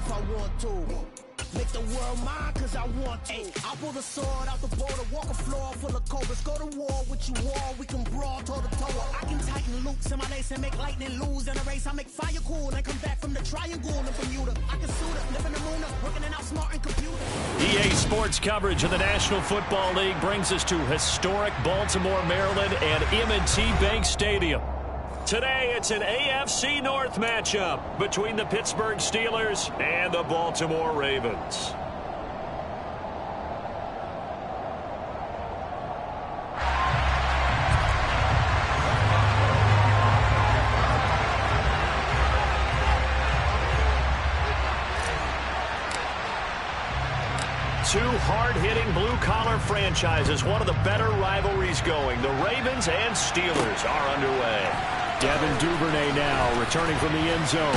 if I want to. Make the world mine cause I want to. I'll pull the sword out the border, walk a floor full of cobras. Go to war with you all, we can brawl toe to toe. I can tighten loops in my lace and make lightning lose in a race. I make fire cool and come back from the triangle in Bermuda. I can suit up, live in the moon up, working and outsmarting computer. EA Sports coverage of the National Football League brings us to historic Baltimore, Maryland and M&T Bank Stadium. Today, it's an AFC North matchup between the Pittsburgh Steelers and the Baltimore Ravens. Two hard-hitting blue-collar franchises, one of the better rivalries going. The Ravens and Steelers are underway. Devin Duvernay now returning from the end zone.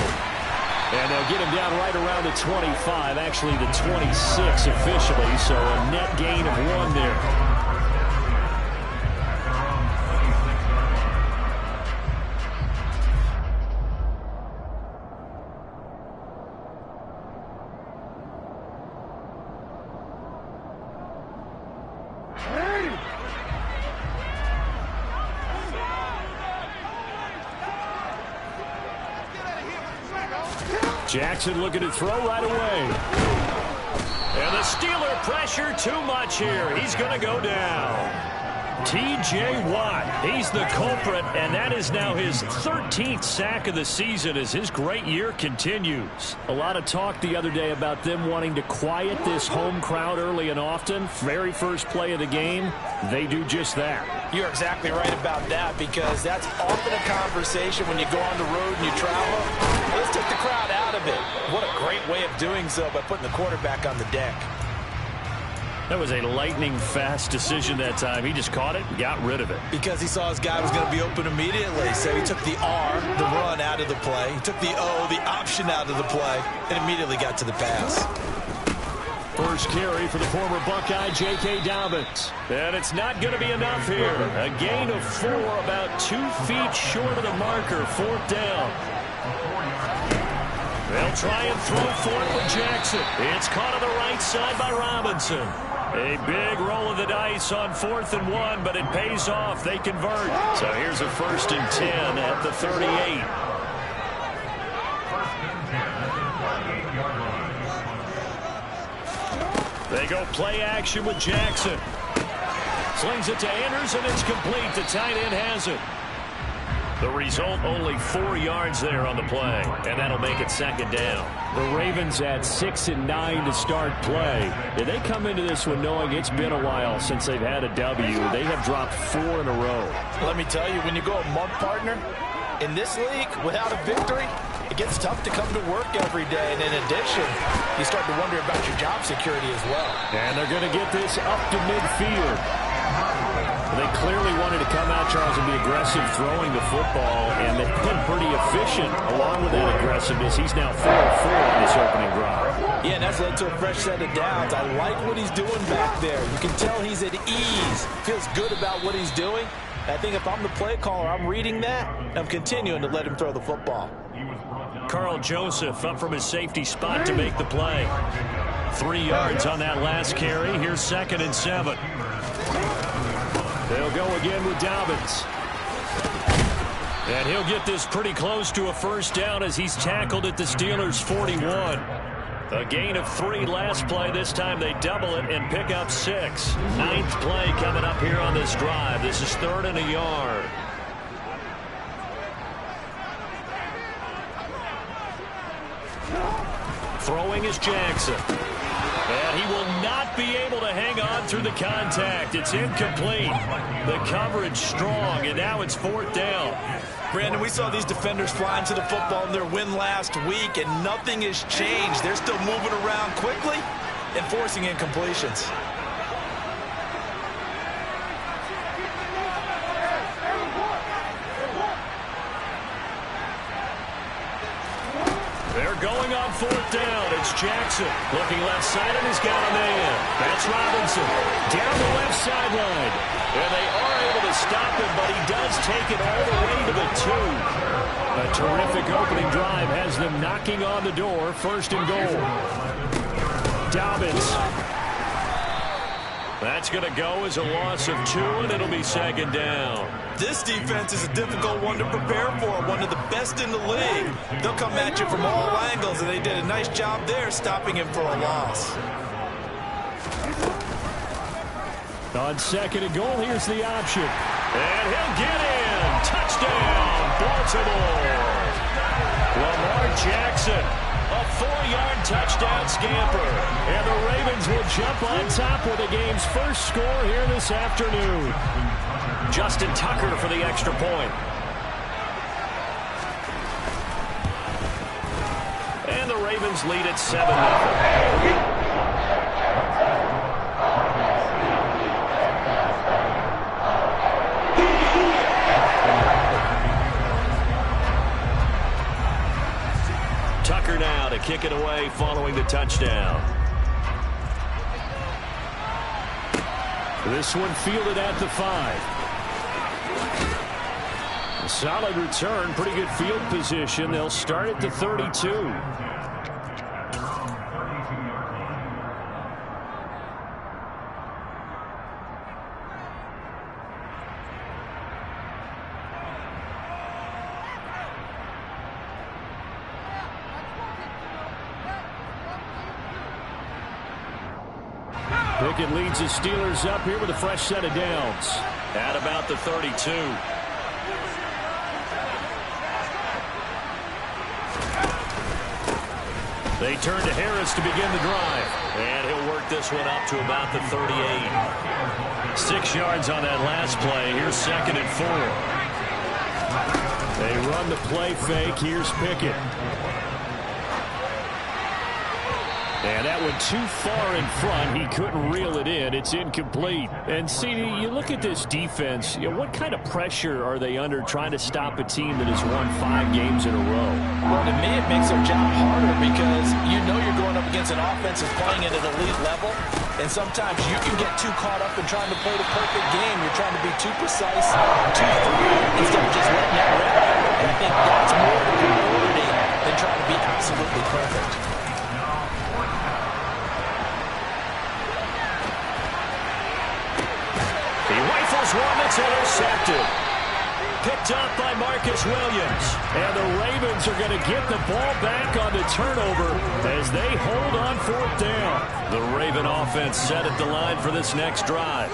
And they'll get him down right around the 25, actually the 26 officially, so a net gain of 1 there. Jackson looking to throw right away. And the Steeler pressure too much here. He's going to go down. T.J. Watt, he's the culprit, and that is now his 13th sack of the season as his great year continues. A lot of talk the other day about them wanting to quiet this home crowd early and often. Very first play of the game, they do just that. You're exactly right about that, because that's often a conversation when you go on the road and you travel. Let's take the crowd out of it. What a great way of doing so by putting the quarterback on the deck. That was a lightning-fast decision that time. He just caught it and got rid of it. Because he saw his guy was going to be open immediately. So he took the R, the run, out of the play. He took the O, the option, out of the play, and immediately got to the pass. First carry for the former Buckeye, J.K. Dobbins. And it's not going to be enough here. A gain of 4, about 2 feet short of the marker, 4th down. They'll try and throw for it with Jackson. It's caught on the right side by Robinson. A big roll of the dice on 4th and 1, but it pays off. They convert. So here's a 1st and 10 at the 38. They go play action with Jackson. Slings it to Anders, and it's complete. The tight end has it. The result, only 4 yards there on the play, and that'll make it 2nd down. The Ravens at 6 and 9 to start play. And they come into this one knowing it's been a while since they've had a W. They have dropped 4 in a row. Let me tell you, when you go a month, partner, in this league, without a victory, it gets tough to come to work every day. And in addition, you start to wonder about your job security as well. And they're going to get this up to midfield. They clearly wanted to come out, Charles, and be aggressive throwing the football, and they've been pretty efficient along with that aggressiveness. He's now 4-4 on this opening drive. Yeah, and that's led to a fresh set of downs. I like what he's doing back there. You can tell he's at ease, feels good about what he's doing. I think if I'm the play caller, I'm reading that, and I'm continuing to let him throw the football. Carl Joseph up from his safety spot to make the play. 3 yards on that last carry. Here's 2nd and 7. They'll go again with Dobbins. And he'll get this pretty close to a 1st down as he's tackled at the Steelers' 41. A gain of 3 last play. This time they double it and pick up 6. 9th play coming up here on this drive. This is 3rd and a yard. Throwing is Jackson. And he will not be able to hang on through the contact. It's incomplete. The coverage strong, and now it's 4th down. Brandon, we saw these defenders fly into the football in their win last week, and nothing has changed. They're still moving around quickly and forcing incompletions. They're going on 4th down. It's Jackson looking left side, and he's got a man. That's Robinson down the left sideline. And they are able to to stop him, but he does take it all the way to the 2. A terrific opening drive has them knocking on the door. First and goal. Dobbins. That's going to go as a loss of 2, and it'll be second down. This defense is a difficult one to prepare for, one of the best in the league. They'll come at you from all angles, and they did a nice job there stopping him for a loss. On second and goal, here's the option. And he'll get in. Touchdown, Baltimore. Lamar Jackson, a 4-yard touchdown scamper. And the Ravens will jump on top with the game's first score here this afternoon. Justin Tucker for the extra point. And the Ravens lead at 7-0. Tucker now to kick it away following the touchdown. This one fielded at the 5. A solid return, pretty good field position. They'll start at the 32. Pickett leads the Steelers up here with a fresh set of downs. At about the 32. They turn to Harris to begin the drive. And he'll work this one up to about the 38. 6 yards on that last play. Here's second and 4. They run the play fake. Here's Pickett. And that went too far in front. He couldn't reel it in. It's incomplete. And, CD, you look at this defense, what kind of pressure are they under trying to stop a team that has won 5 games in a row? Well, to me, it makes their job harder because you know you're going up against an offense that's playing at an elite level. And sometimes you can get too caught up in trying to play the perfect game. You're trying to be too precise, too free, instead of just letting it rip. And I think that's more of a priority than trying to be absolutely perfect. One that's intercepted. Picked up by Marcus Williams. And the Ravens are going to get the ball back on the turnover as they hold on 4th down. The Raven offense set at the line for this next drive.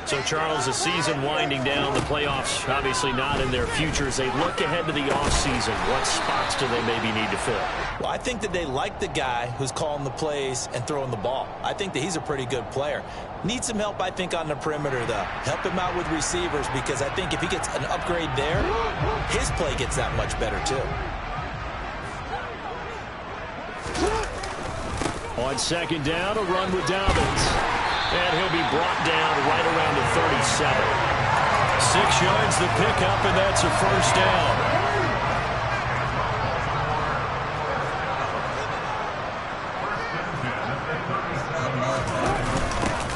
So, Charles, the season winding down, the playoffs obviously not in their future. As they look ahead to the offseason, what spots do they maybe need to fill? Well, I think that they like the guy who's calling the plays and throwing the ball. I think that he's a pretty good player. Needs some help, I think, on the perimeter, though. Help him out with receivers because I think if he gets an upgrade there, his play gets that much better, too. On second down, a run with Dobbins. And he'll be brought down right around the 37. 6 yards the pickup, and that's a first down.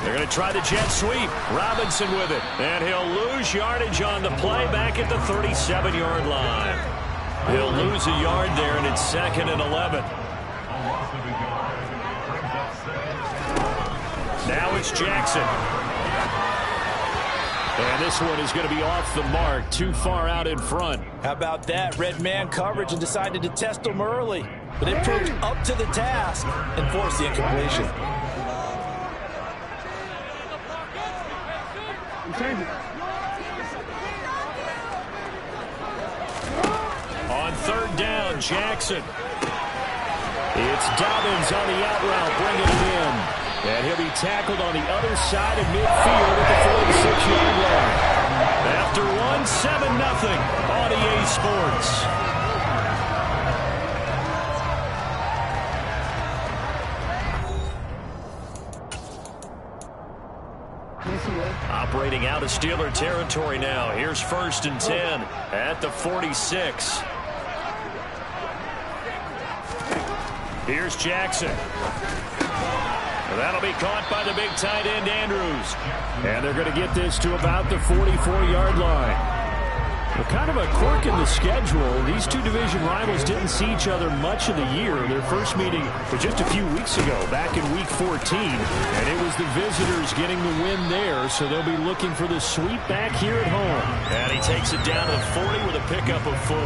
They're going to try the jet sweep. Robinson with it. And he'll lose yardage on the play back at the 37-yard line. He'll lose a yard there, and it's 2nd and 11. Now it's Jackson. And this one is going to be off the mark, too far out in front. How about that? Red man coverage and decided to test him early. But it proved up to the task and forced the incompletion. On 3rd down, Jackson. It's Dobbins on the out route, bringing it in. And he'll be tackled on the other side of midfield at the 46-yard line. After one, 7-0 on EA Sports. Operating out of Steeler territory now. Here's 1st and 10 at the 46. Here's Jackson. And that'll be caught by the big tight end, Andrews. And they're going to get this to about the 44-yard line. Well, kind of a quirk in the schedule. These two division rivals didn't see each other much of the year. Their first meeting was just a few weeks ago, back in Week 14. And it was the visitors getting the win there, so they'll be looking for the sweep back here at home. And he takes it down to the 40 with a pickup of 4.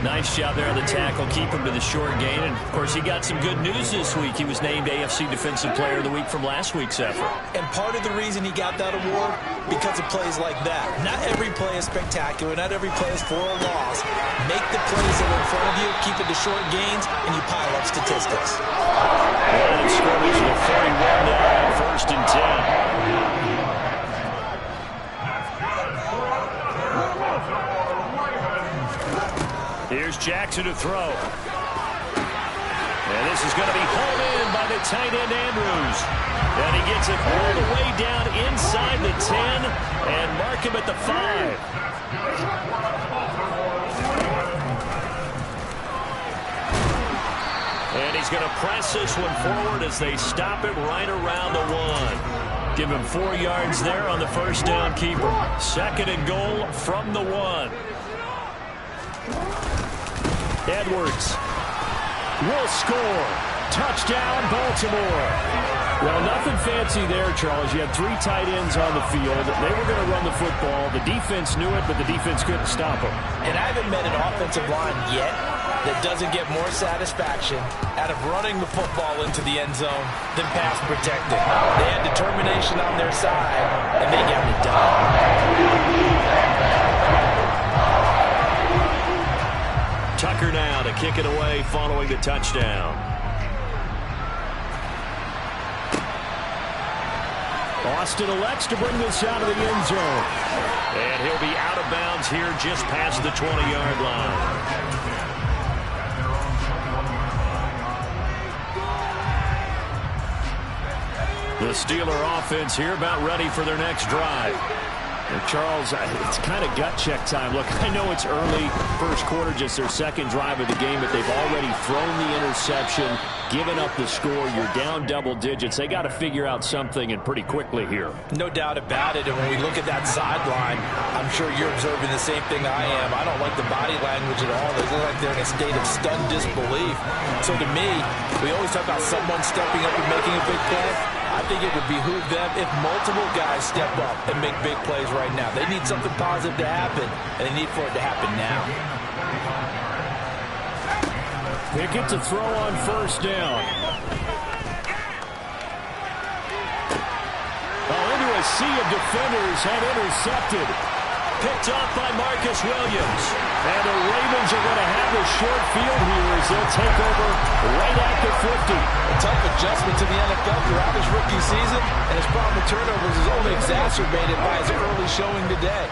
Nice job there on the tackle. Keep him to the short gain. And, of course, he got some good news this week. He was named AFC Defensive Player of the Week from last week's effort. And part of the reason he got that award, because of plays like that. Not every play is spectacular. Not every play is for a loss. Make the plays that are in front of you, keep it to short gains, and you pile up statistics. Line of scrimmage to the 41 now, 1st and 10. Here's Jackson to throw. And this is going to be hauled in by the tight end, Andrews. And he gets it all the way down inside the 10 and mark him at the 5. And he's going to press this one forward as they stop it right around the 1. Give him 4 yards there on the first down keeper. 2nd and goal from the 1. Edwards will score. Touchdown, Baltimore. Well, nothing fancy there, Charles. You had 3 tight ends on the field. They were going to run the football. The defense knew it, but the defense couldn't stop them. And I haven't met an offensive line yet that doesn't get more satisfaction out of running the football into the end zone than pass protecting. They had determination on their side, and they got it done. Tucker now to kick it away following the touchdown. Austin elects to bring this out of the end zone. And he'll be out of bounds here just past the 20-yard line. The Steeler offense here about ready for their next drive. And Charles, it's kind of gut check time. Look, I know it's early, first quarter, just their 2nd drive of the game, but they've already thrown the interception, given up the score. You're down double digits. They got to figure out something, and pretty quickly here. No doubt about it. And when we look at that sideline, I'm sure you're observing the same thing I am. I don't like the body language at all. They look like they're in a state of stunned disbelief. So to me, we always talk about someone stepping up and making a big play. I think it would behoove them if multiple guys step up and make big plays right now. They need something positive to happen, and they need for it to happen now. Pickett to throw on 1st down. Into a sea of defenders and intercepted. Picked off by Marcus Williams. And the Ravens are going to have a short field here as they'll take over right at the 50. A tough adjustment to the NFL throughout his rookie season, and his problem with turnovers is only exacerbated by his early showing today.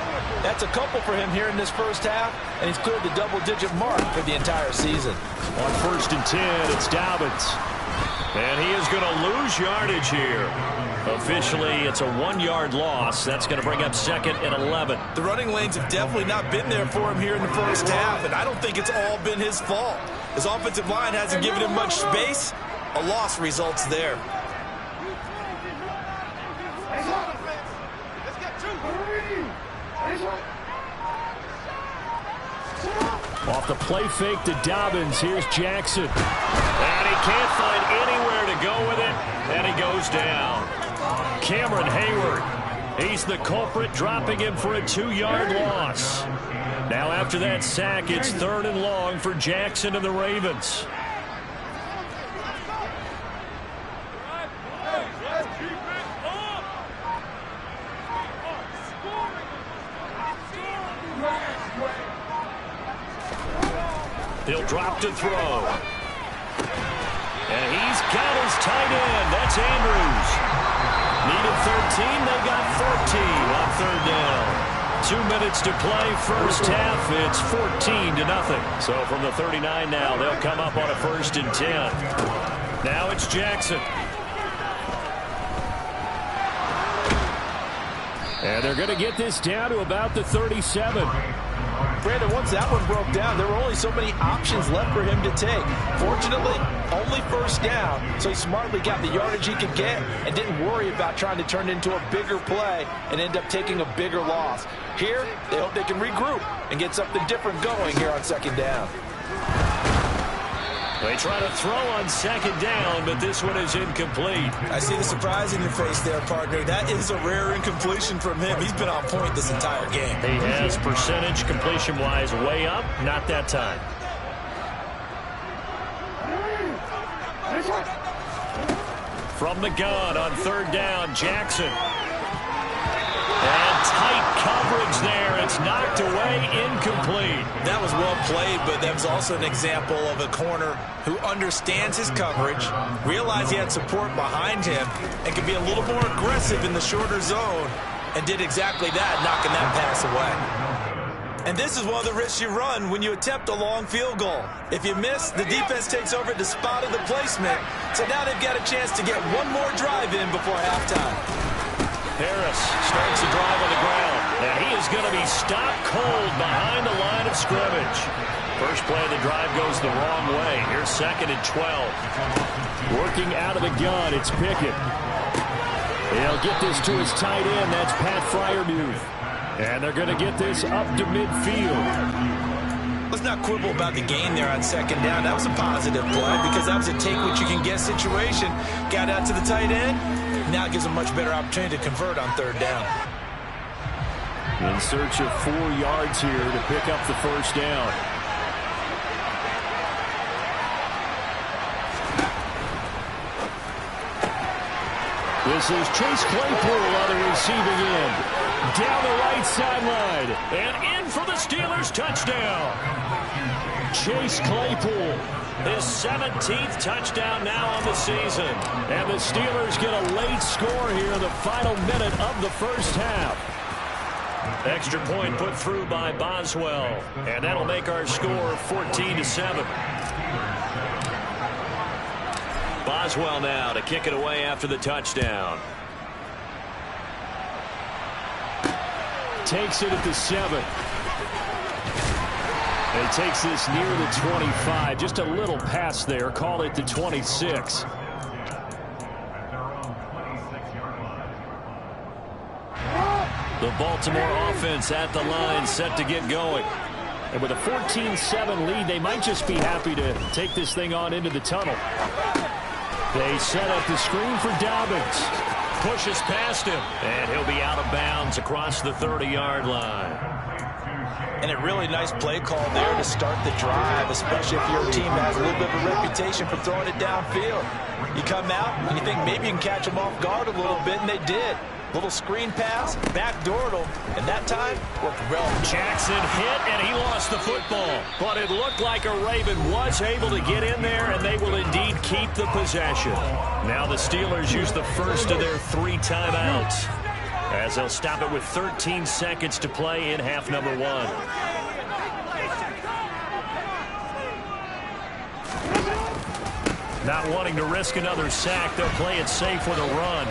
That's a couple for him here in this first half, and he's cleared the double-digit mark for the entire season. On 1st and 10, it's Dobbins. And he is going to lose yardage here. Officially, it's a 1-yard loss. That's going to bring up 2nd and 11. The running lanes have definitely not been there for him here in the first half, and I don't think it's all been his fault. His offensive line hasn't given him much space. A loss results there. Off the play fake to Dobbins. Here's Jackson. And he can't find anywhere to go with it, and he goes down. Cameron Hayward, he's the culprit, dropping him for a 2-yard loss. Now after that sack, it's 3rd and long for Jackson and the Ravens. He'll drop to throw. And he's got his tight end. That's Andrews. Needed 13. They got 14 on 3rd down. 2 minutes to play. First half. It's 14-0. So from the 39 now, they'll come up on a 1st and 10. Now it's Jackson. And they're going to get this down to about the 37. Brandon, once that one broke down, there were only so many options left for him to take. Fortunately, only first down, so he smartly got the yardage he could get and didn't worry about trying to turn it into a bigger play and end up taking a bigger loss. Here, they hope they can regroup and get something different going here on second down. They try to throw on second down, but this one is incomplete. I see the surprise in your face there, partner. That is a rare incompletion from him. He's been on point this entire game. He has percentage completion-wise way up. Not that time. From the gun on third down, Jackson. And tight coverage there. It's knocked away, incomplete. That was well played, but that was also an example of a corner who understands his coverage, realized he had support behind him, and could be a little more aggressive in the shorter zone, and did exactly that, knocking that pass away. And this is one of the risks you run when you attempt a long field goal. If you miss, the defense takes over the spot of the placement, so now they've got a chance to get one more drive in before halftime. Harris starts the drive on the ground, and he is going to be stopped cold behind the line of scrimmage. First play of the drive goes the wrong way. Here's second and 12. Working out of the gun, it's Pickett. He'll get this to his tight end. That's Pat Freiermuth. And they're going to get this up to midfield. Let's not quibble about the gain there on second down. That was a positive play because that was a take-what-you-can-get situation. Got out to the tight end. Now it gives a much better opportunity to convert on third down. In search of 4 yards here to pick up the first down. This is Chase Claypool on the receiving end. Down the right sideline. And in for the Steelers touchdown. Chase Claypool. His 17th touchdown now on the season. And the Steelers get a late score here in the final minute of the first half. Extra point put through by Boswell. And that'll make our score 14-7. Boswell now to kick it away after the touchdown. Takes it at the 7. And takes this near the 25. Just a little pass there. Call it the 26. The Baltimore offense at the line, set to get going. And with a 14-7 lead, they might just be happy to take this thing on into the tunnel. They set up the screen for Dobbins. Pushes past him, and he'll be out of bounds across the 30-yard line. And a really nice play call there to start the drive, especially if your team has a little bit of a reputation for throwing it downfield. You come out, and you think maybe you can catch them off guard a little bit, and they did. Little screen pass, backdoored them, and that time worked well. Jackson hit, and he lost the football. But it looked like a Raven was able to get in there, and they will indeed keep the possession. Now the Steelers use the first of their 3 timeouts, as they'll stop it with 13 seconds to play in half number 1. Not wanting to risk another sack, they'll play it safe with a run.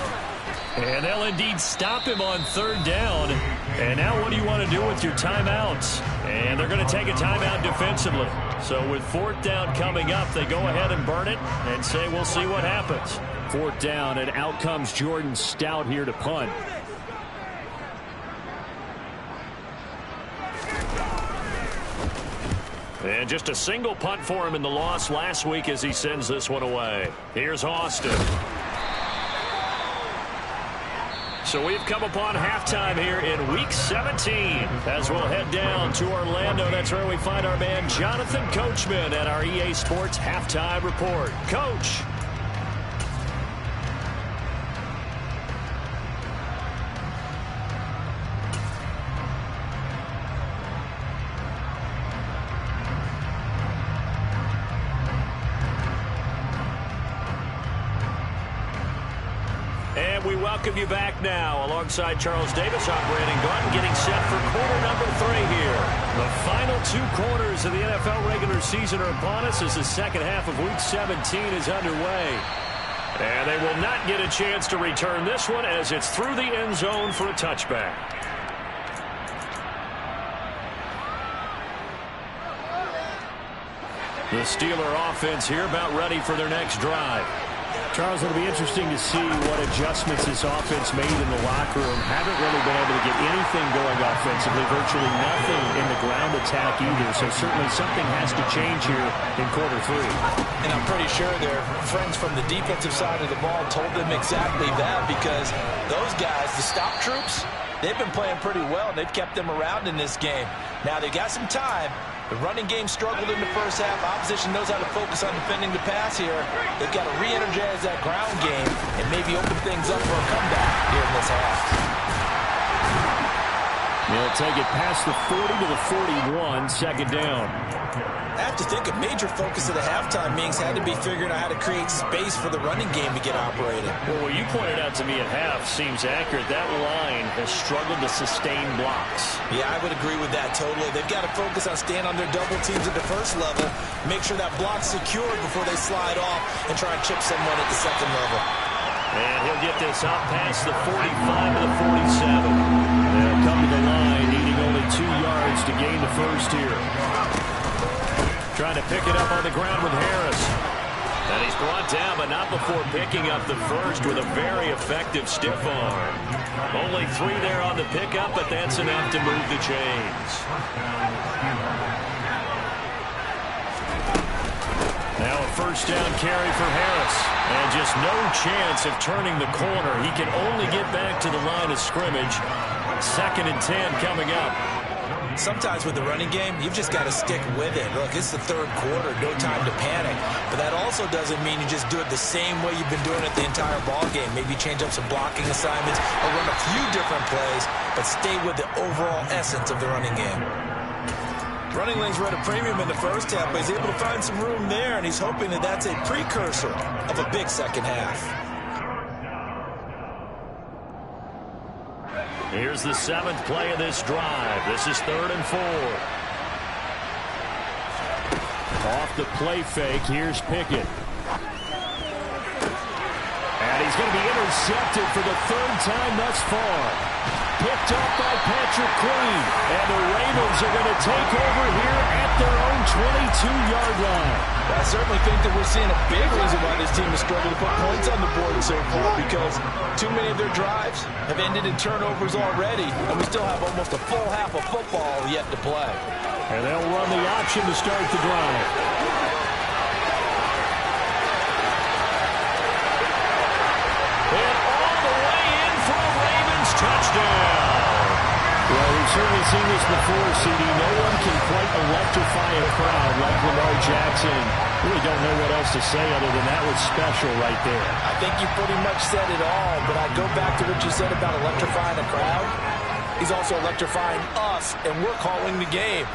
And they'll indeed stop him on third down. And now what do you want to do with your timeouts? And they're going to take a timeout defensively. So with 4th down coming up, they go ahead and burn it and say we'll see what happens. 4th down, and out comes Jordan Stout here to punt. And just a single punt for him in the loss last week as he sends this one away. Here's Austin. So we've come upon halftime here in Week 17 as we'll head down to Orlando. That's where we find our man Jonathan Coachman at our EA Sports Halftime Report. Coach. And we welcome you back now. Alongside Charles Davis, I'm Brandon Gaudin, getting set for quarter number 3 here. The final 2 quarters of the NFL regular season are upon us as the second half of Week 17 is underway. And they will not get a chance to return this one as it's through the end zone for a touchback. The Steeler offense here about ready for their next drive. Charles, it'll be interesting to see what adjustments this offense made in the locker room. Haven't really been able to get anything going offensively, virtually nothing in the ground attack either. So certainly something has to change here in quarter 3. And I'm pretty sure their friends from the defensive side of the ball told them exactly that, because those guys, the stop troops, they've been playing pretty well, and they've kept them around in this game. Now, they got some time. The running game struggled in the first half. Opposition knows how to focus on defending the pass here. They've got to re-energize that ground game and maybe open things up for a comeback here in this half. They'll take it past the 40 to the 41, second down. I have to think a major focus of the halftime meetings had to be figuring out how to create space for the running game to get operated. Well, what you pointed out to me at half seems accurate. That line has struggled to sustain blocks. Yeah, I would agree with that totally. They've got to focus on staying on their double teams at the first level, make sure that block's secured before they slide off and try and chip someone at the second level. And he'll get this out past the 45 to the 47. They'll come to the line, needing only 2 yards to gain the first here. Trying to pick it up on the ground with Harris. And he's brought down, but not before picking up the first with a very effective stiff arm. Only 3 there on the pickup, but that's enough to move the chains. Now a first down carry for Harris. And just no chance of turning the corner. He can only get back to the line of scrimmage. 2nd and 10 coming up. Sometimes with the running game, you've just got to stick with it. Look, it's the third quarter, no time to panic. But that also doesn't mean you just do it the same way you've been doing it the entire ball game. Maybe change up some blocking assignments or run a few different plays, but stay with the overall essence of the running game. Running lanes were at a premium in the first half, but he's able to find some room there, and he's hoping that that's a precursor of a big second half. Here's the 7th play of this drive. This is 3rd and 4. Off the play fake, here's Pickett. And he's going to be intercepted for the 3rd time thus far. Picked up by Patrick Queen. And the Ravens are going to take over here at their own 22-yard line. I certainly think that we're seeing a big reason why this team has struggled to put points on the board so far, because too many of their drives have ended in turnovers already, and we still have almost a full half of football yet to play. And they'll run the option to start the drive. And all the way in for a Ravens touchdown. Well, we've certainly seen this before, CD. No one can quite electrify a crowd like Lamar Jackson. Really don't know what else to say other than that was special right there. I think you pretty much said it all, but I go back to what you said about electrifying a crowd. He's also electrifying us, and we're calling the game.